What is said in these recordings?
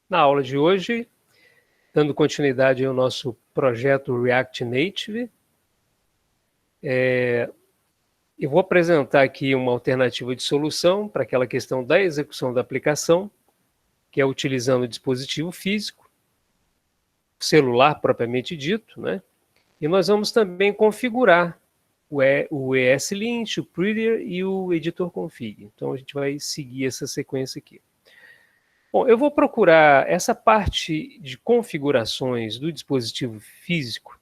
Na aula de hoje, dando continuidade ao nosso projeto React Native, eu vou apresentar aqui uma alternativa de solução para aquela questão da execução da aplicação, que é utilizando o dispositivo físico, celular propriamente dito, né? E nós vamos também configurar o ESLint, o Prettier e o Editor Config. Então a gente vai seguir essa sequência aqui. Bom, eu vou procurar essa parte de configurações do dispositivo físico.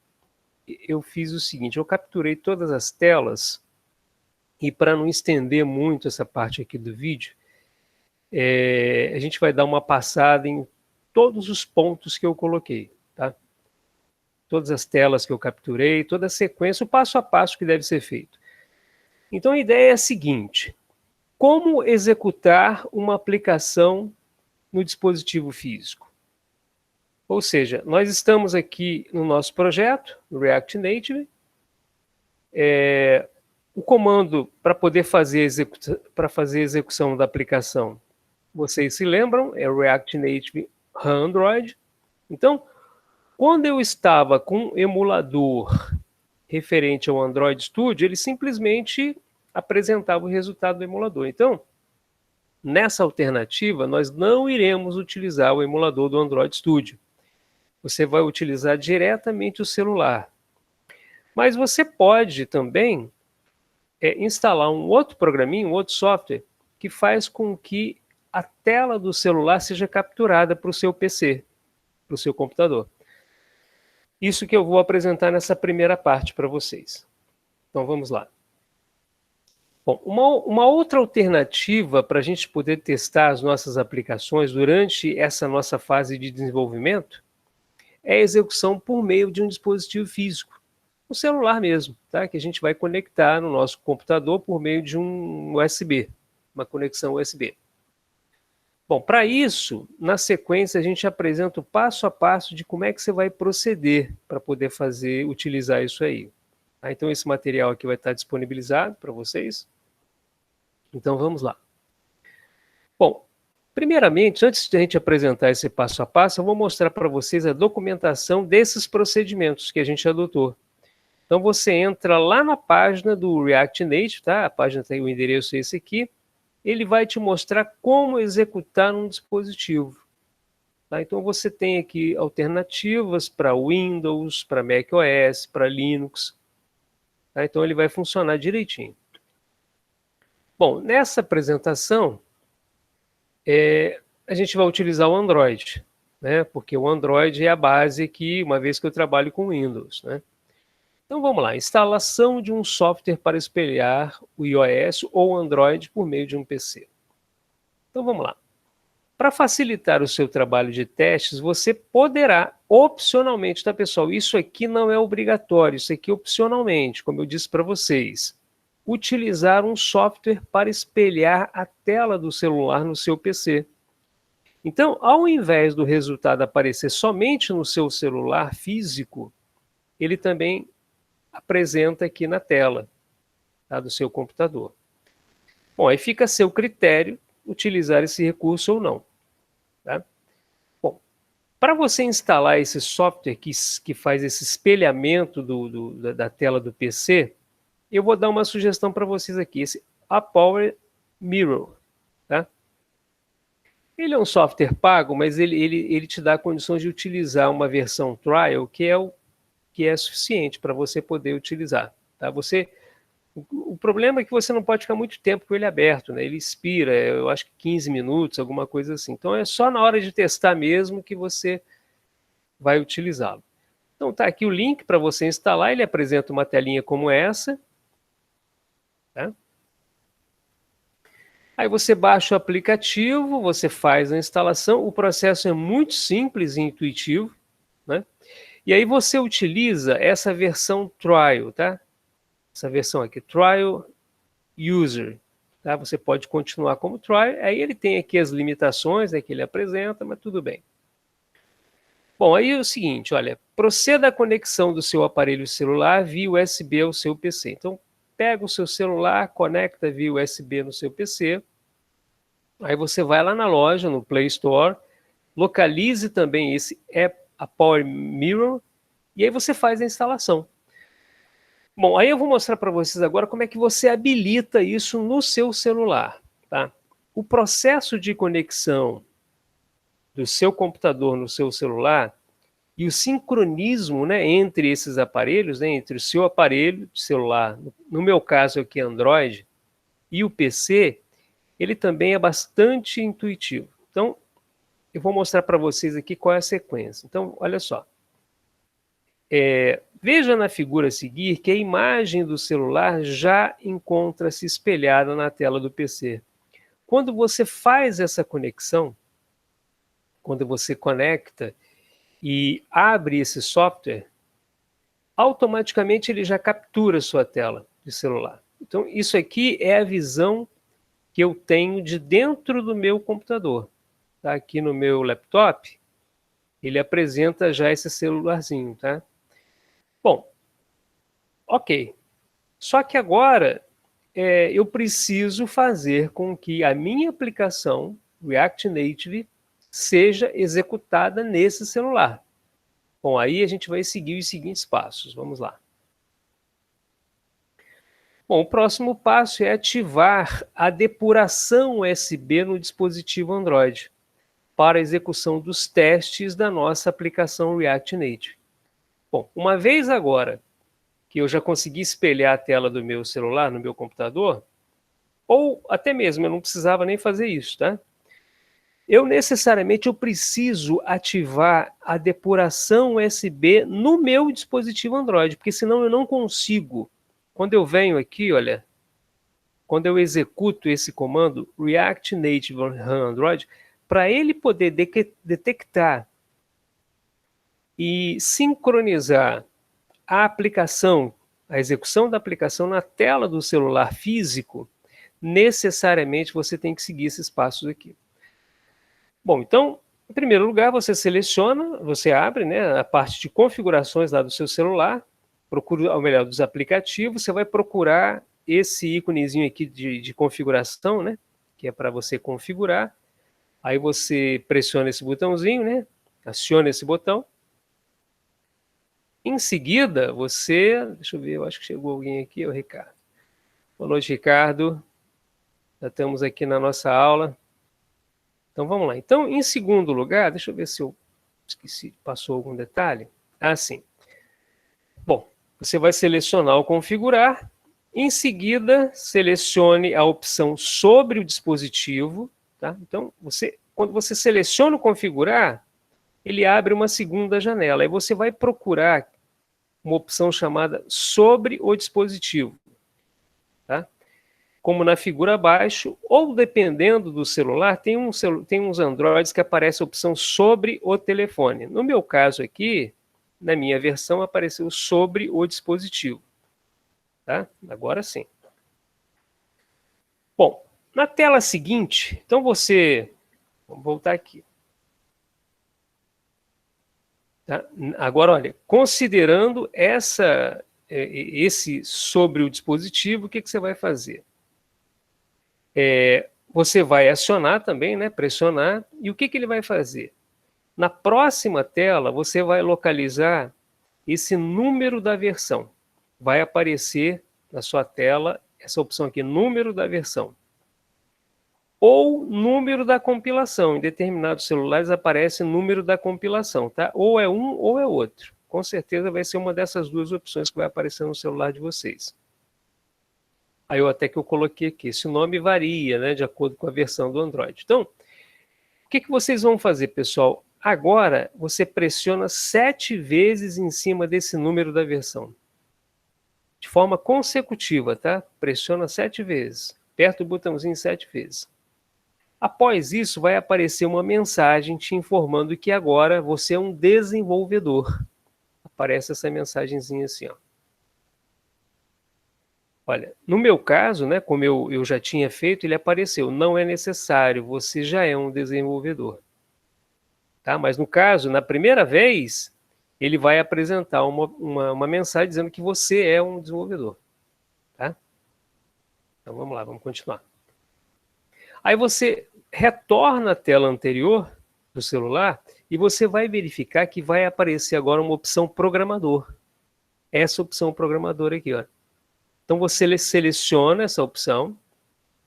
Eu fiz o seguinte, eu capturei todas as telas e para não estender muito essa parte aqui do vídeo, a gente vai dar uma passada em todos os pontos que eu coloquei, tá? Todas as telas que eu capturei, toda a sequência, o passo a passo que deve ser feito. Então a ideia é a seguinte, como executar uma aplicação no dispositivo físico? Ou seja, nós estamos aqui no nosso projeto, no React Native. O comando para poder fazer a execução da aplicação, vocês se lembram, é o React Native Android. Então, quando eu estava com um emulador referente ao Android Studio, ele simplesmente apresentava o resultado do emulador. Então, nessa alternativa, nós não iremos utilizar o emulador do Android Studio. Você vai utilizar diretamente o celular. Mas você pode também instalar um outro programinho, um outro software, que faz com que a tela do celular seja capturada para o seu PC, para o seu computador. Isso que eu vou apresentar nessa primeira parte para vocês. Então vamos lá. Bom, uma outra alternativa para a gente poder testar as nossas aplicações durante essa nossa fase de desenvolvimento é a execução por meio de um dispositivo físico, o celular mesmo, tá? Que a gente vai conectar no nosso computador por meio de um USB, uma conexão USB. Bom, para isso, na sequência, a gente apresenta o passo a passo de como é que você vai proceder para poder utilizar isso aí. Tá? Então, esse material aqui vai estar disponibilizado para vocês. Então, vamos lá. Bom, primeiramente, antes de a gente apresentar esse passo a passo, eu vou mostrar para vocês a documentação desses procedimentos que a gente adotou. Então, você entra lá na página do React Native, tá? A página tem o endereço esse aqui. Ele vai te mostrar como executar um dispositivo. Tá? Então, você tem aqui alternativas para Windows, para macOS, para Linux. Tá? Então, ele vai funcionar direitinho. Bom, nessa apresentação, a gente vai utilizar o Android, né? Porque o Android é a base aqui, uma vez que eu trabalho com Windows, né? Então vamos lá, instalação de um software para espelhar o iOS ou Android por meio de um PC. Então vamos lá. Para facilitar o seu trabalho de testes, você poderá, opcionalmente, tá pessoal? Isso aqui não é obrigatório, isso aqui é opcionalmente, como eu disse para vocês. Utilizar um software para espelhar a tela do celular no seu PC. Então, ao invés do resultado aparecer somente no seu celular físico, ele também apresenta aqui na tela, tá, do seu computador. Bom, aí fica a seu critério utilizar esse recurso ou não. Tá? Bom, para você instalar esse software que faz esse espelhamento da tela do PC, eu vou dar uma sugestão para vocês aqui, esse AppPower Mirror. Tá? Ele é um software pago, mas ele te dá condições de utilizar uma versão trial que é suficiente para você poder utilizar. Tá? O problema é que você não pode ficar muito tempo com ele aberto, né? Ele expira, eu acho que 15 minutos, alguma coisa assim. Então é só na hora de testar mesmo que você vai utilizá-lo. Então tá aqui o link para você instalar, ele apresenta uma telinha como essa. Tá? Aí você baixa o aplicativo, você faz a instalação, o processo é muito simples e intuitivo, né? E aí você utiliza essa versão trial, tá? Essa versão aqui, Trial User. Tá? Você pode continuar como Trial, aí ele tem aqui as limitações, né, que ele apresenta, mas tudo bem. Bom, aí é o seguinte, olha, proceda a conexão do seu aparelho celular via USB ao seu PC. Então, pega o seu celular, conecta via USB no seu PC, aí você vai lá na loja, no Play Store, localize também esse a Power Mirror, e aí você faz a instalação. Bom, aí eu vou mostrar para vocês agora como é que você habilita isso no seu celular, tá? O processo de conexão do seu computador no seu celular e o sincronismo, né, entre esses aparelhos, né, entre o seu aparelho de celular, no meu caso aqui Android, e o PC, ele também é bastante intuitivo. Então, eu vou mostrar para vocês aqui qual é a sequência. Então, olha só. Veja na figura a seguir que a imagem do celular já encontra-se espelhada na tela do PC. Quando você faz essa conexão, quando você conecta e abre esse software, automaticamente ele já captura a sua tela de celular. Então, isso aqui é a visão que eu tenho de dentro do meu computador. Tá? Aqui no meu laptop, ele apresenta já esse celularzinho, tá? Bom, ok. Só que agora eu preciso fazer com que a minha aplicação React Native seja executada nesse celular. Bom, aí a gente vai seguir os seguintes passos. Vamos lá. Bom, o próximo passo é ativar a depuração USB no dispositivo Android para a execução dos testes da nossa aplicação React Native. Bom, uma vez agora que eu já consegui espelhar a tela do meu celular no meu computador, ou até mesmo eu não precisava nem fazer isso, tá? Eu preciso ativar a depuração USB no meu dispositivo Android, porque senão eu não consigo. Quando eu venho aqui, olha, quando eu executo esse comando React Native Android, para ele poder detectar e sincronizar a aplicação, a execução da aplicação na tela do celular físico, necessariamente você tem que seguir esses passos aqui. Bom, então, em primeiro lugar, você seleciona, você abre, né, a parte de configurações lá do seu celular, procura, ou melhor, dos aplicativos, você vai procurar esse íconezinho aqui de configuração, né, que é para você configurar. Aí você pressiona esse botãozinho, né, aciona esse botão. Em seguida, você, deixa eu ver, eu acho que chegou alguém aqui, o Ricardo. Boa noite, Ricardo. Já estamos aqui na nossa aula. Então, vamos lá. Então, em segundo lugar, deixa eu ver se eu esqueci, passou algum detalhe. Ah, sim. Bom, você vai selecionar o configurar. Em seguida, selecione a opção sobre o dispositivo. Tá? Então, quando você seleciona o configurar, ele abre uma segunda janela. Aí você vai procurar uma opção chamada sobre o dispositivo. Tá? Como na figura abaixo, ou dependendo do celular, tem uns Androids que aparece a opção sobre o telefone. No meu caso aqui, na minha versão, apareceu sobre o dispositivo. Tá? Agora sim. Bom, na tela seguinte, então vamos voltar aqui. Tá? Agora, olha, considerando esse sobre o dispositivo, o que você vai fazer? Você vai acionar também, né, pressionar, e o que ele vai fazer? Na próxima tela, você vai localizar esse número da versão. Vai aparecer na sua tela essa opção aqui, número da versão. Ou número da compilação. Em determinados celulares aparece número da compilação, tá? Ou é um ou é outro. Com certeza vai ser uma dessas duas opções que vai aparecer no celular de vocês. Aí até que eu coloquei aqui, esse nome varia, né, de acordo com a versão do Android. Então, o que vocês vão fazer, pessoal? Agora, você pressiona 7 vezes em cima desse número da versão. De forma consecutiva, tá? Pressiona 7 vezes. Aperta o botãozinho 7 vezes. Após isso, vai aparecer uma mensagem te informando que agora você é um desenvolvedor. Aparece essa mensagenzinha assim, ó. Olha, no meu caso, né, como eu já tinha feito, ele apareceu. Não é necessário, você já é um desenvolvedor. Tá? Mas no caso, na primeira vez, ele vai apresentar uma mensagem dizendo que você é um desenvolvedor. Tá? Então vamos lá, vamos continuar. Aí você retorna à tela anterior do celular e você vai verificar que vai aparecer agora uma opção programador. Essa opção programador aqui, ó. Então você seleciona essa opção,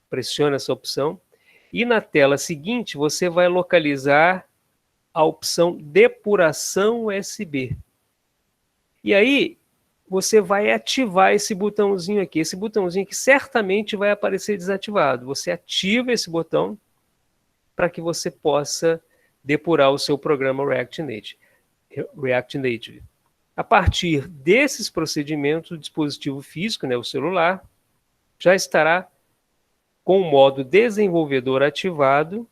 pressiona essa opção, e na tela seguinte você vai localizar a opção depuração USB. E aí você vai ativar esse botãozinho aqui. Esse botãozinho aqui certamente vai aparecer desativado. Você ativa esse botão para que você possa depurar o seu programa React Native. A partir desses procedimentos, o dispositivo físico, né, o celular, já estará com o modo desenvolvedor ativado,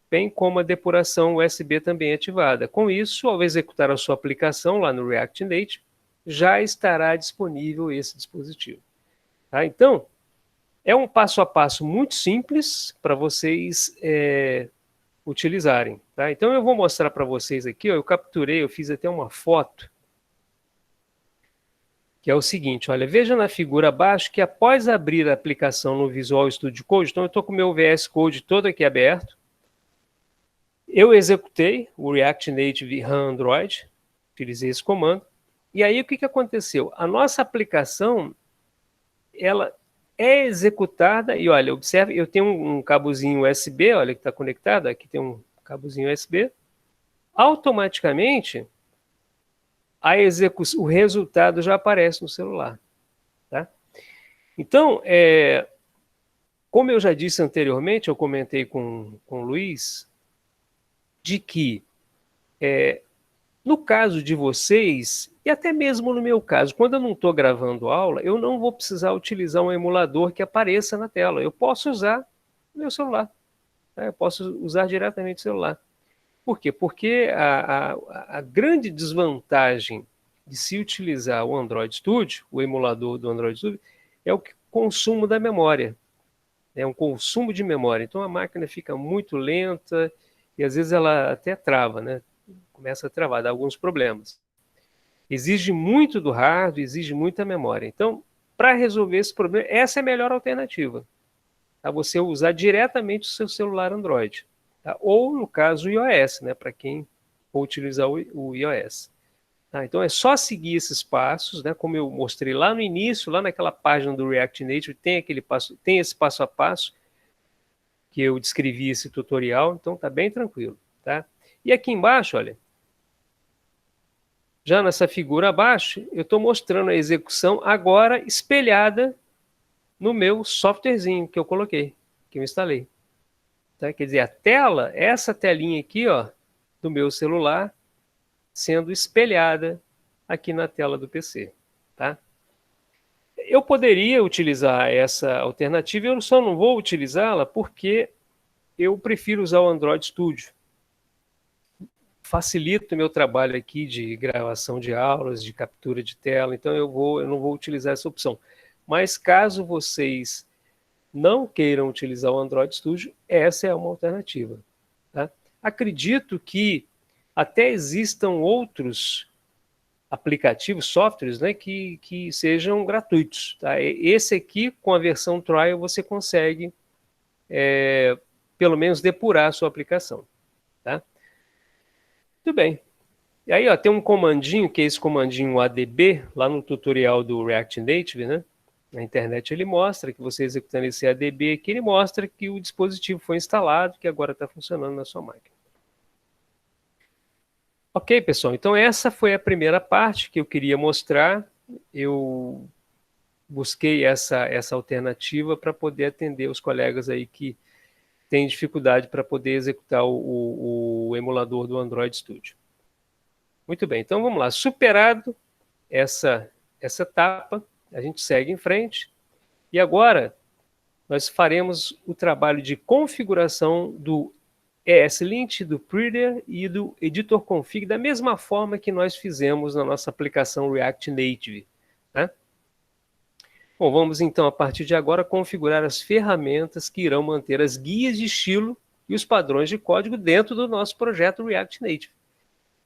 bem como a depuração USB também ativada. Com isso, ao executar a sua aplicação lá no React Native, já estará disponível esse dispositivo. Tá? Então, é um passo a passo muito simples para vocês utilizarem. Tá? Então, eu vou mostrar para vocês aqui, ó, eu capturei, eu fiz até uma foto, que é o seguinte, olha, veja na figura abaixo que após abrir a aplicação no Visual Studio Code, então eu estou com o meu VS Code todo aqui aberto, eu executei o React Native Android, utilizei esse comando, e aí o que aconteceu? A nossa aplicação, ela é executada, e olha, observe, eu tenho um cabozinho USB, olha que está conectado, aqui tem um cabozinho USB, automaticamente o resultado já aparece no celular. Tá? Então, como eu já disse anteriormente, eu comentei com o Luiz, de que no caso de vocês, e até mesmo no meu caso, quando eu não estou gravando aula, eu não vou precisar utilizar um emulador que apareça na tela. Eu posso usar o meu celular. Tá? Eu posso usar diretamente o celular. Por quê? Porque a grande desvantagem de se utilizar o Android Studio, o emulador do Android Studio, é o consumo da memória. É um consumo de memória. Então a máquina fica muito lenta e às vezes ela até trava, né? Começa a travar, dá alguns problemas. Exige muito do hardware, exige muita memória. Então, para resolver esse problema, essa é a melhor alternativa. Tá? Você usar diretamente o seu celular Android. Tá? Ou, no caso, o iOS, né? Para quem for utilizar o iOS. Tá? Então, é só seguir esses passos, né? Como eu mostrei lá no início, lá naquela página do React Native, tem esse passo a passo que eu descrevi esse tutorial, então tá bem tranquilo. Tá? E aqui embaixo, olha, já nessa figura abaixo, eu estou mostrando a execução agora espelhada no meu softwarezinho que eu coloquei, que eu instalei. Tá? Quer dizer, a tela, essa telinha aqui, ó, do meu celular, sendo espelhada aqui na tela do PC. Tá? Eu poderia utilizar essa alternativa, eu só não vou utilizá-la porque eu prefiro usar o Android Studio. Facilita o meu trabalho aqui de gravação de aulas, de captura de tela, então eu não vou utilizar essa opção. Mas caso vocês não queiram utilizar o Android Studio, essa é uma alternativa. Tá? Acredito que até existam outros aplicativos, softwares, né, que sejam gratuitos. Tá? Esse aqui, com a versão trial, você consegue, pelo menos, depurar a sua aplicação. Tá? Muito bem. E aí, ó, tem um comandinho, que é esse comandinho ADB, lá no tutorial do React Native, né? Na internet ele mostra que você executando esse ADB aqui, ele mostra que o dispositivo foi instalado, que agora está funcionando na sua máquina. Ok, pessoal, então essa foi a primeira parte que eu queria mostrar. Eu busquei essa alternativa para poder atender os colegas aí que têm dificuldade para poder executar o emulador do Android Studio. Muito bem, então vamos lá. Superado essa etapa, a gente segue em frente. E agora nós faremos o trabalho de configuração do ESLint, do Prettier e do Editor Config, da mesma forma que nós fizemos na nossa aplicação React Native. Né? Bom, vamos então, a partir de agora, configurar as ferramentas que irão manter as guias de estilo e os padrões de código dentro do nosso projeto React Native.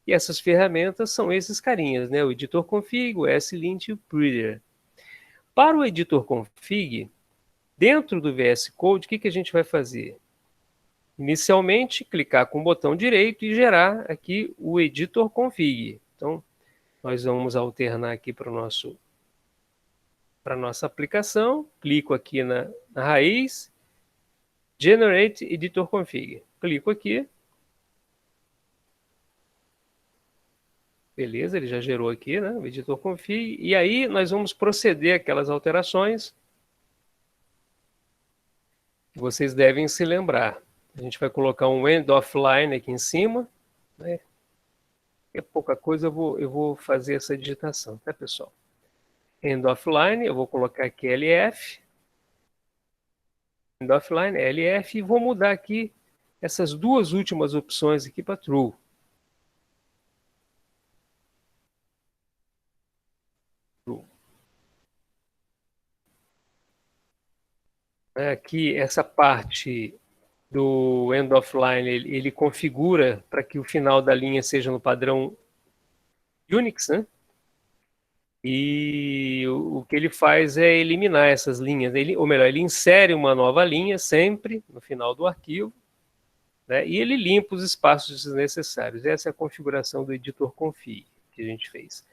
E essas ferramentas são esses carinhas, né? O Editor Config, o ESLint e o Prettier. Para o Editor Config, dentro do VS Code, o que a gente vai fazer? inicialmente, clicar com o botão direito e gerar aqui o editor config. Então, nós vamos alternar aqui para a nossa aplicação, clico aqui na raiz, Generate Editor Config. Clico aqui. Beleza, ele já gerou aqui, né, o editor config. E aí nós vamos proceder aquelas alterações que vocês devem se lembrar. A gente vai colocar um end offline aqui em cima, né? É pouca coisa, eu vou fazer essa digitação, tá, pessoal? End offline, eu vou colocar aqui LF. End offline, LF, e vou mudar aqui essas duas últimas opções aqui para true. Aqui, essa parte do end offline, ele configura para que o final da linha seja no padrão Unix, né? E o que ele faz é eliminar essas linhas, ou melhor, ele insere uma nova linha sempre no final do arquivo, né? E ele limpa os espaços desnecessários. Essa é a configuração do editor config que a gente fez.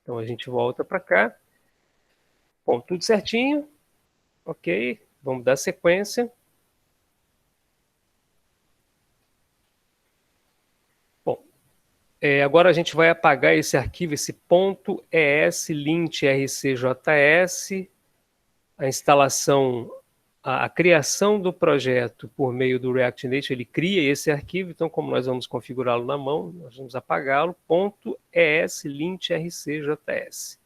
Então a gente volta para cá. Bom, tudo certinho. Ok, vamos dar sequência. Bom, agora a gente vai apagar esse arquivo, esse .eslint-rcjs, a instalação, a criação do projeto por meio do React Native, ele cria esse arquivo, então como nós vamos configurá-lo na mão, nós vamos apagá-lo, .eslint-rcjs.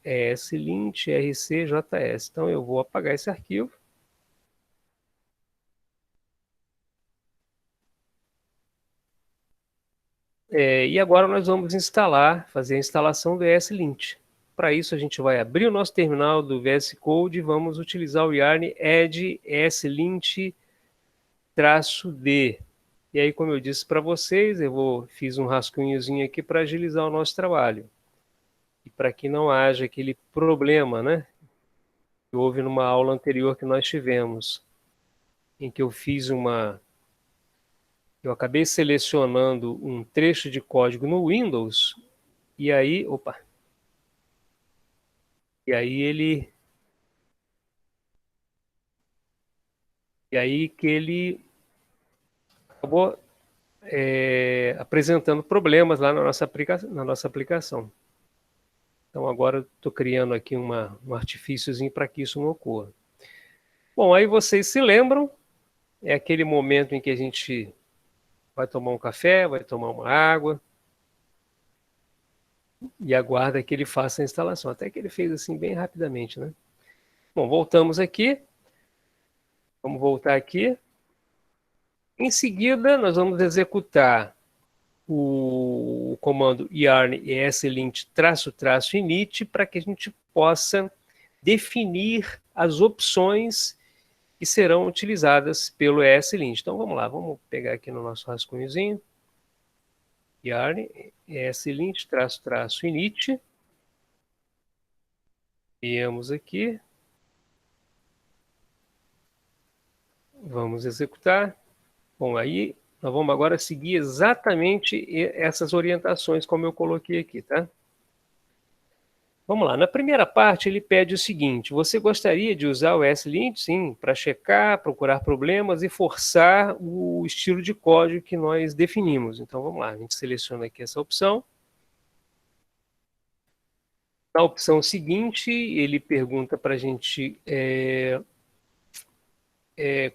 .eslint-rcjs. Então eu vou apagar esse arquivo. E agora nós vamos fazer a instalação do ESLint. Para isso a gente vai abrir o nosso terminal do VS Code e vamos utilizar o yarn add eslint-d. E aí, como eu disse para vocês, fiz um rascunhozinho aqui para agilizar o nosso trabalho. E para que não haja aquele problema, né, que houve numa aula anterior que nós tivemos, em que eu acabei selecionando um trecho de código no Windows, e aí, que ele acabou apresentando problemas lá na nossa aplicação. Então agora estou criando aqui um artifíciozinho para que isso não ocorra. Bom, aí vocês se lembram, é aquele momento em que a gente vai tomar um café, vai tomar uma água, e aguarda que ele faça a instalação. Até que ele fez assim bem rapidamente, né? Bom, voltamos aqui. Vamos voltar aqui. Em seguida, nós vamos executar o comando yarn eslint-init para que a gente possa definir as opções que serão utilizadas pelo ESLint. Então vamos lá, vamos pegar aqui no nosso rascunhozinho. Yarn eslint-init. Viemos aqui. Vamos executar. Bom, aí nós vamos agora seguir exatamente essas orientações como eu coloquei aqui, tá? Vamos lá, na primeira parte ele pede o seguinte: você gostaria de usar o ESLint? Sim, para checar, procurar problemas e forçar o estilo de código que nós definimos. Então vamos lá, a gente seleciona aqui essa opção. Na opção seguinte, ele pergunta para a gente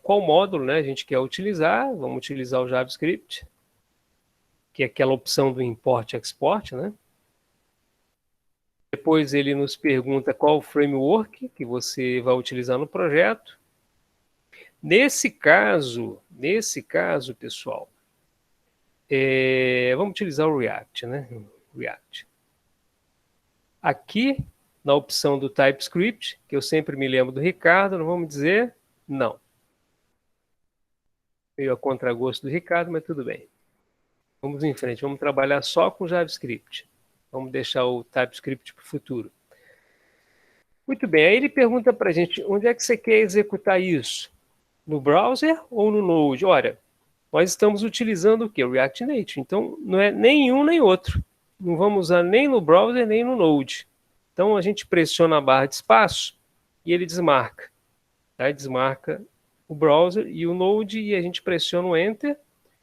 qual módulo, né, a gente quer utilizar. Vamos utilizar o JavaScript, que é aquela opção do import-export, né? Depois ele nos pergunta qual framework que você vai utilizar no projeto. Nesse caso, pessoal, vamos utilizar o React, né? React. Aqui, na opção do TypeScript, que eu sempre me lembro do Ricardo, nós vamos dizer não. Meio a contragosto do Ricardo, mas tudo bem. Vamos em frente, vamos trabalhar só com JavaScript. Vamos deixar o TypeScript para o futuro. Muito bem, aí ele pergunta para a gente, onde é que você quer executar isso? no browser ou no Node? Olha, nós estamos utilizando o que? O React Native. Então, não é nenhum nem outro. Não vamos usar nem no browser nem no Node. Então, a gente pressiona a barra de espaço e ele desmarca. Tá? Desmarca o browser e o Node e a gente pressiona o Enter,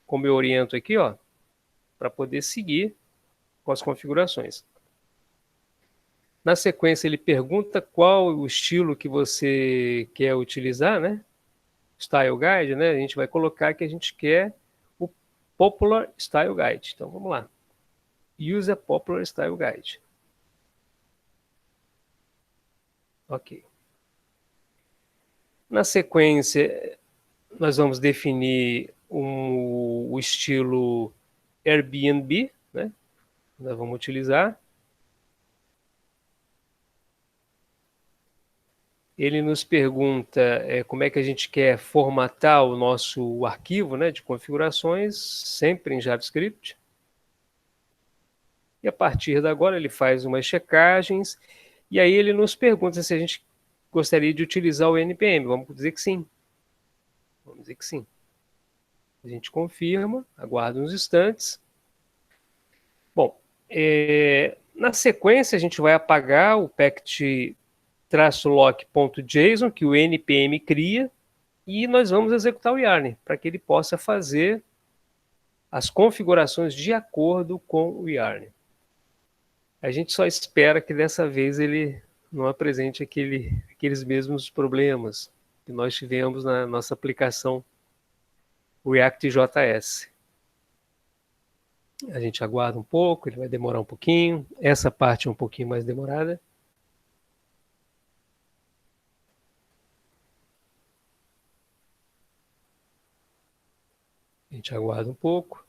como eu oriento aqui, ó, para poder seguir com as configurações. Na sequência, ele pergunta qual o estilo que você quer utilizar, né? Style Guide, né? A gente vai colocar que a gente quer o Popular Style Guide. Então, vamos lá. Use a Popular Style Guide. Ok. Na sequência, nós vamos definir o estilo Airbnb, né? Nós vamos utilizar. Ele nos pergunta como é que a gente quer formatar o nosso arquivo, né, de configurações, sempre em JavaScript. E a partir de agora ele faz umas checagens e aí ele nos pergunta se a gente gostaria de utilizar o NPM. Vamos dizer que sim. Vamos dizer que sim. A gente confirma, aguarda uns instantes. Bom, na sequência a gente vai apagar o packet-lock.json que o NPM cria e nós vamos executar o yarn para que ele possa fazer as configurações de acordo com o yarn. A gente só espera que dessa vez ele não apresente aqueles mesmos problemas que nós tivemos na nossa aplicação React.js. A gente aguarda um pouco, ele vai demorar um pouquinho. Essa parte é um pouquinho mais demorada. A gente aguarda um pouco.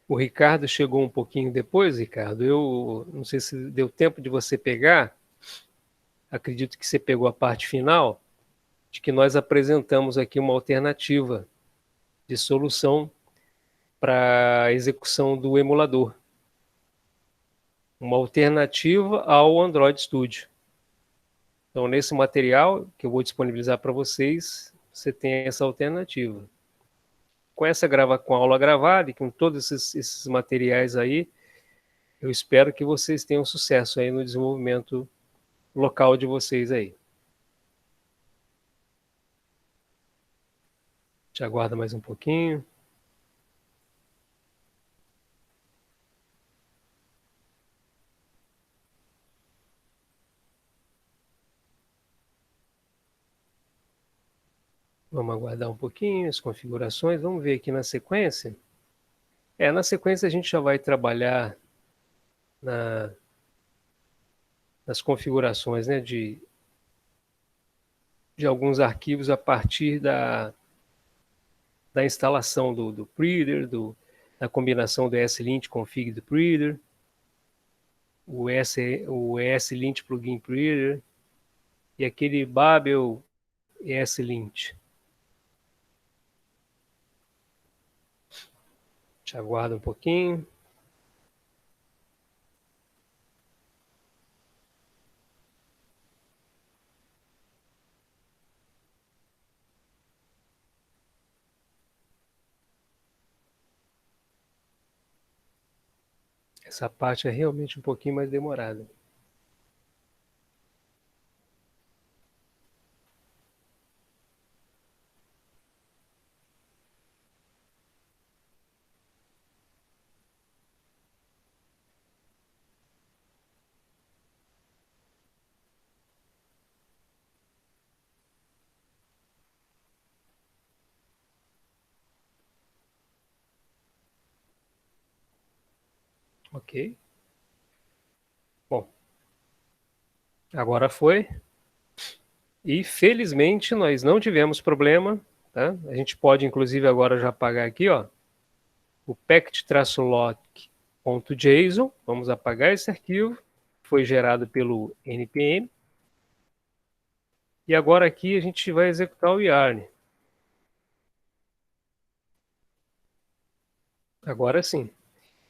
O Ricardo chegou um pouquinho depois, Ricardo. Eu não sei se deu tempo de você pegar. Acredito que você pegou a parte final, de que nós apresentamos aqui uma alternativa de solução para a execução do emulador. Uma alternativa ao Android Studio. Então, nesse material que eu vou disponibilizar para vocês, você tem essa alternativa. Com a aula gravada e com todos esses materiais aí, eu espero que vocês tenham sucesso aí no desenvolvimento local de vocês aí. Te aguarda mais um pouquinho. Vamos aguardar um pouquinho as configurações. Vamos ver aqui na sequência. Na sequência a gente já vai trabalhar nas configurações, né, de alguns arquivos a partir da instalação do Preader, da combinação do ESLint config do Preader, o ESLint plugin Preader e aquele Babel ESLint. Te aguarda um pouquinho. Essa parte é realmente um pouquinho mais demorada. Ok. Bom, agora foi. E felizmente nós não tivemos problema. Tá? A gente pode, inclusive, agora já apagar aqui, ó, o packet-lock.json. Vamos apagar esse arquivo. Foi gerado pelo npm. E agora aqui a gente vai executar o yarn. Agora sim.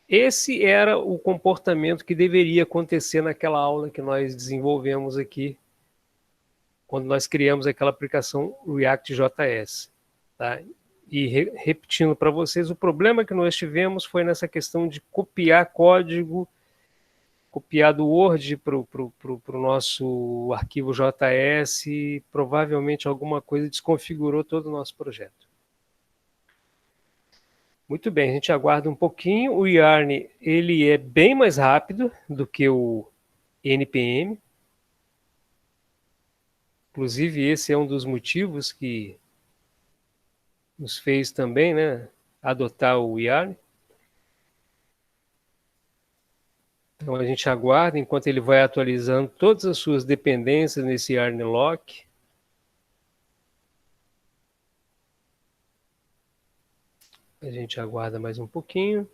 esse era o comportamento que deveria acontecer naquela aula que nós desenvolvemos aqui, quando nós criamos aquela aplicação React.js. Tá? E repetindo para vocês, o problema que nós tivemos foi nessa questão de copiar código, copiar do Word para o nosso arquivo JS, e provavelmente alguma coisa desconfigurou todo o nosso projeto. Muito bem, a gente aguarda um pouquinho. O Yarn ele é bem mais rápido do que o NPM. Inclusive, esse é um dos motivos que nos fez também, né, adotar o Yarn. Então a gente aguarda enquanto ele vai atualizando todas as suas dependências nesse Yarn Lock. A gente aguarda mais um pouquinho.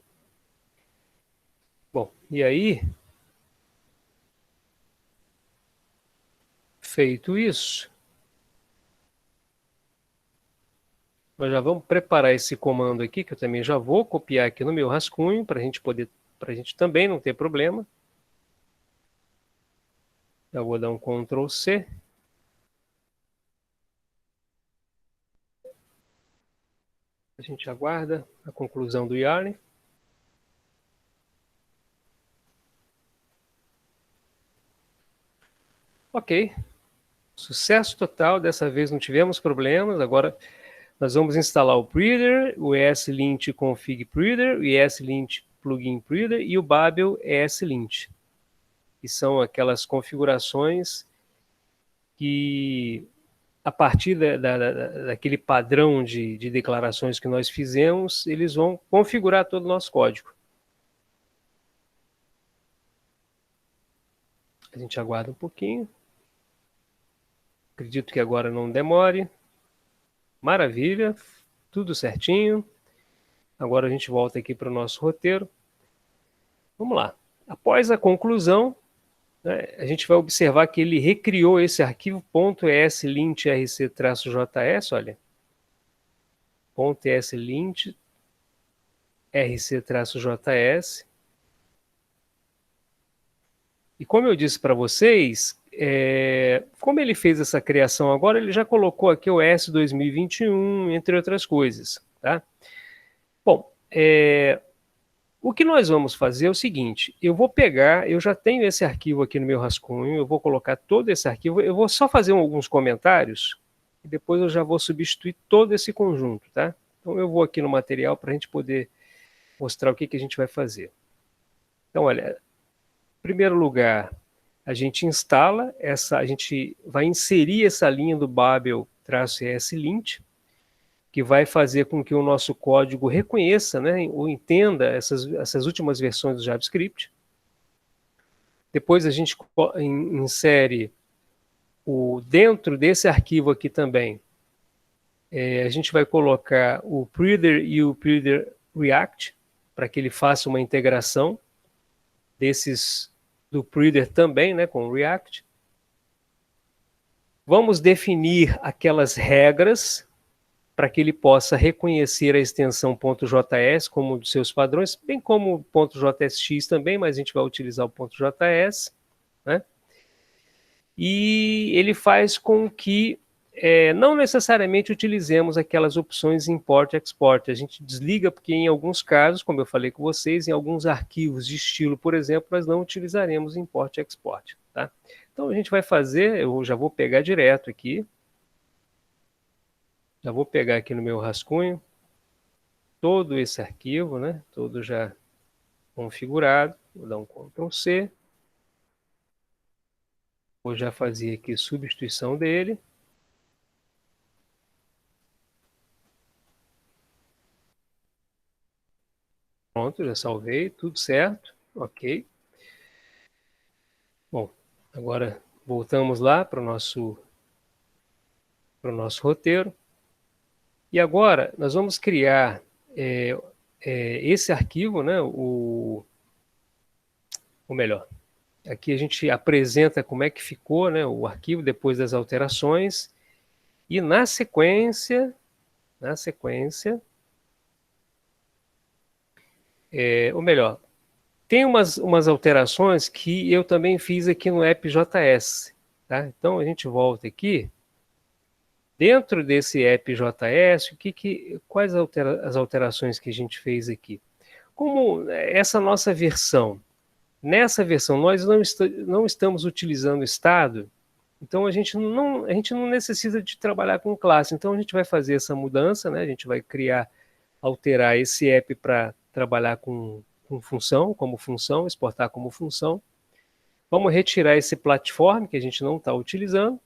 Bom, e aí, feito isso, nós já vamos preparar esse comando aqui, que eu também já vou copiar aqui no meu rascunho, para a gente também não ter problema. Já vou dar um Ctrl C. A gente aguarda a conclusão do Yarn. Ok. Sucesso total. Dessa vez não tivemos problemas. Agora nós vamos instalar o Preader, o ESLint Config Preader, o ESLint Plugin Preader e o Babel ESLint, que são aquelas configurações que, a partir daquele padrão de declarações que nós fizemos, eles vão configurar todo o nosso código. A gente aguarda um pouquinho. Acredito que agora não demore. Maravilha, tudo certinho. Agora a gente volta aqui para o nosso roteiro. Vamos lá. Após a conclusão, né, a gente vai observar que ele recriou esse arquivo .eslint-rc-js, olha. .eslint-rc-js. E como eu disse para vocês, como ele fez essa criação agora, ele já colocou aqui o ES 2021, entre outras coisas. Tá? Bom, o que nós vamos fazer é o seguinte, eu vou pegar, eu já tenho esse arquivo aqui no meu rascunho, eu vou colocar todo esse arquivo, eu vou só fazer alguns comentários, e depois eu já vou substituir todo esse conjunto. Tá? Então eu vou aqui no material para a gente poder mostrar o que a gente vai fazer. Então, olha, em primeiro lugar, a gente instala a gente vai inserir essa linha do Babel-ESLint, que vai fazer com que o nosso código reconheça, né, ou entenda essas últimas versões do JavaScript. Depois a gente insere dentro desse arquivo aqui também, a gente vai colocar o Preader e o Preader React, para que ele faça uma integração do Preader também, né, com o React. Vamos definir aquelas regras para que ele possa reconhecer a extensão .js como um dos seus padrões, bem como o .jsx também, mas a gente vai utilizar o .js, né? E ele faz com que não necessariamente utilizemos aquelas opções import e export. A gente desliga porque em alguns casos, como eu falei com vocês, em alguns arquivos de estilo, por exemplo, nós não utilizaremos import e export. Tá? Então a gente vai fazer, eu já vou pegar direto aqui, já vou pegar aqui no meu rascunho, todo esse arquivo, né, todo já configurado, vou dar um Ctrl C, vou já fazer aqui substituição dele. Pronto, já salvei, tudo certo, ok. Bom, agora voltamos lá para o nosso roteiro. E agora nós vamos criar esse arquivo, né, ou melhor, aqui a gente apresenta como é que ficou, né, o arquivo depois das alterações. E na sequência, ou melhor, tem umas alterações que eu também fiz aqui no AppJS. Tá? Então a gente volta aqui. Dentro desse AppJS, quais as alterações que a gente fez aqui? Como essa nossa versão, nessa versão nós não estamos utilizando estado, então a gente não necessita de trabalhar com classe. Então a gente vai fazer essa mudança, né? A gente vai alterar esse app para trabalhar com função, como função, exportar como função. Vamos retirar esse platform que a gente não está utilizando.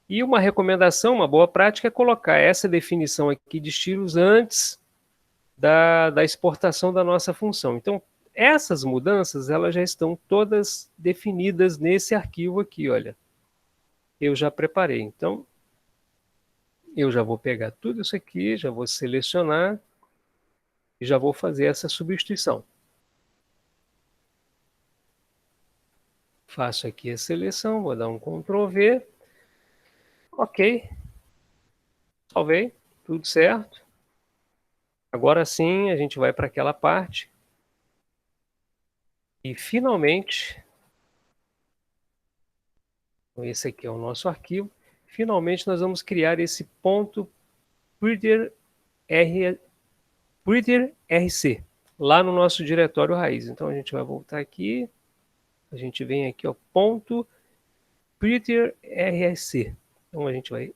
E uma recomendação, uma boa prática é colocar essa definição aqui de estilos antes da exportação da nossa função. Então, essas mudanças, elas já estão todas definidas nesse arquivo aqui, olha. Eu já preparei. Então, eu já vou pegar tudo isso aqui, já vou selecionar e já vou fazer essa substituição. Faço aqui a seleção, vou dar um Ctrl V. Ok. Salvei, tudo certo. Agora sim, a gente vai para aquela parte. E finalmente, esse aqui é o nosso arquivo. Finalmente nós vamos criar esse ponto pretty.rc lá no nosso diretório raiz. Então a gente vai voltar aqui, a gente vem aqui, ó, ponto pretty.rc. Então a gente vai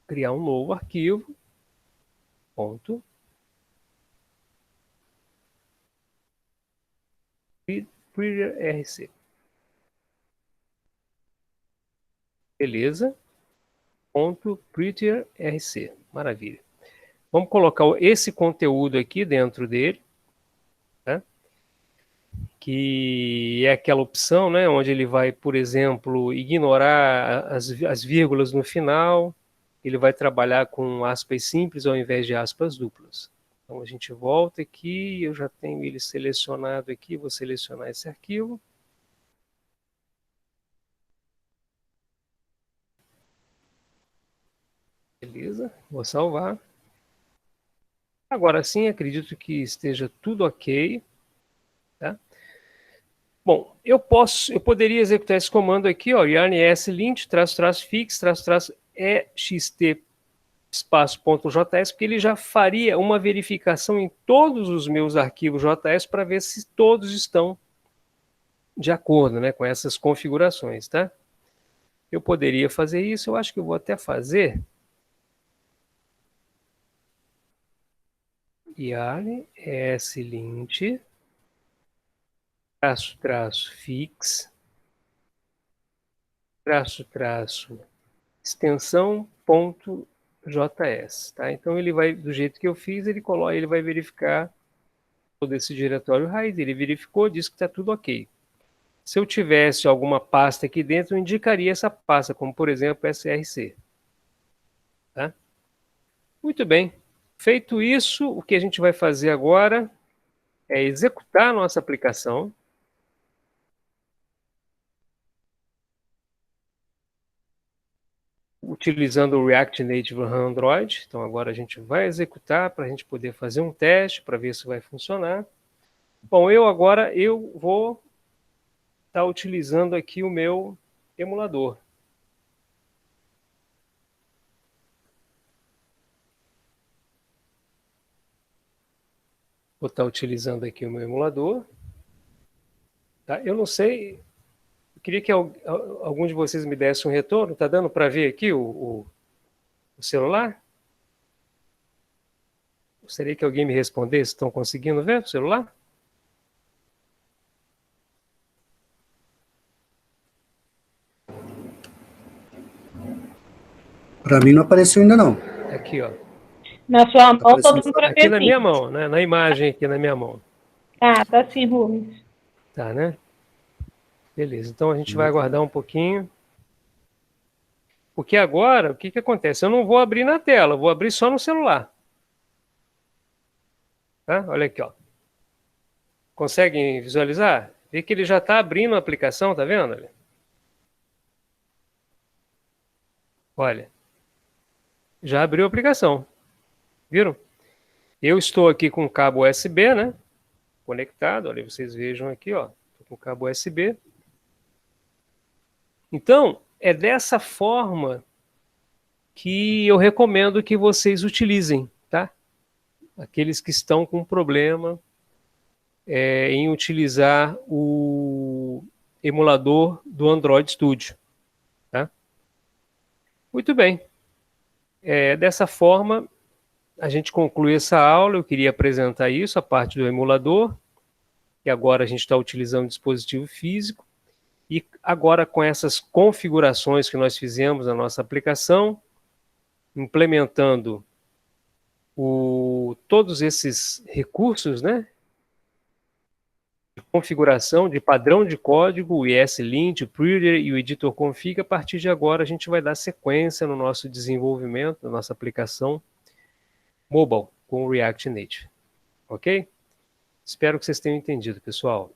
criar um novo arquivo, ponto pretty.rc. Beleza? Ponto pretty.rc. Maravilha. Vamos colocar esse conteúdo aqui dentro dele, tá? Que é aquela opção, né, onde ele vai, por exemplo, ignorar as vírgulas no final, ele vai trabalhar com aspas simples ao invés de aspas duplas. Então a gente volta aqui, eu já tenho ele selecionado aqui, vou selecionar esse arquivo. Beleza, vou salvar. Agora sim, acredito que esteja tudo ok. Tá? Bom, eu poderia executar esse comando aqui, ó, yarn-lint, --fix, --ext, espaço.js, porque ele já faria uma verificação em todos os meus arquivos JS para ver se todos estão de acordo, né, com essas configurações, tá? Eu poderia fazer isso, eu acho que eu vou até fazer yarn-lint, --fix, extensão.js, tá? Então ele vai, do jeito que eu fiz, ele vai verificar todo esse diretório raiz, ele verificou, disse que está tudo ok. Se eu tivesse alguma pasta aqui dentro, eu indicaria essa pasta, como por exemplo src. Tá? Muito bem. Feito isso, o que a gente vai fazer agora é executar a nossa aplicação. Utilizando o React Native Android. Então agora a gente vai executar para a gente poder fazer um teste para ver se vai funcionar. Bom, eu vou estar utilizando aqui o meu emulador. Vou estar utilizando aqui o meu emulador. Tá? Eu não sei, eu queria que algum de vocês me desse um retorno. Está dando para ver aqui o celular? Gostaria que alguém me respondesse. Estão conseguindo ver o celular? Para mim não apareceu ainda não. Aqui, ó. Na sua mão, todo mundo para aqui na minha mão, né? Na imagem aqui na minha mão. Ah, tá sim, Rubens. Tá, né? Beleza, então a gente vai aguardar um pouquinho. Porque agora, o que acontece? Eu não vou abrir na tela, eu vou abrir só no celular. Tá? Olha aqui, ó. Conseguem visualizar? Vê que ele já está abrindo a aplicação, tá vendo? Olha, já abriu a aplicação. Viram? Eu estou aqui com o cabo USB, né? Conectado, olha, vocês vejam aqui, ó, tô com o cabo USB. Então, é dessa forma que eu recomendo que vocês utilizem, tá? Aqueles que estão com problema em utilizar o emulador do Android Studio, tá? Muito bem. Dessa forma, a gente conclui essa aula. Eu queria apresentar isso, a parte do emulador, e agora a gente está utilizando o dispositivo físico. E agora, com essas configurações que nós fizemos na nossa aplicação, implementando todos esses recursos, né, de configuração, de padrão de código, o ESLint, o Prettier e o Editor Config, a partir de agora a gente vai dar sequência no nosso desenvolvimento, na nossa aplicação mobile com o React Native. Ok? Espero que vocês tenham entendido, pessoal.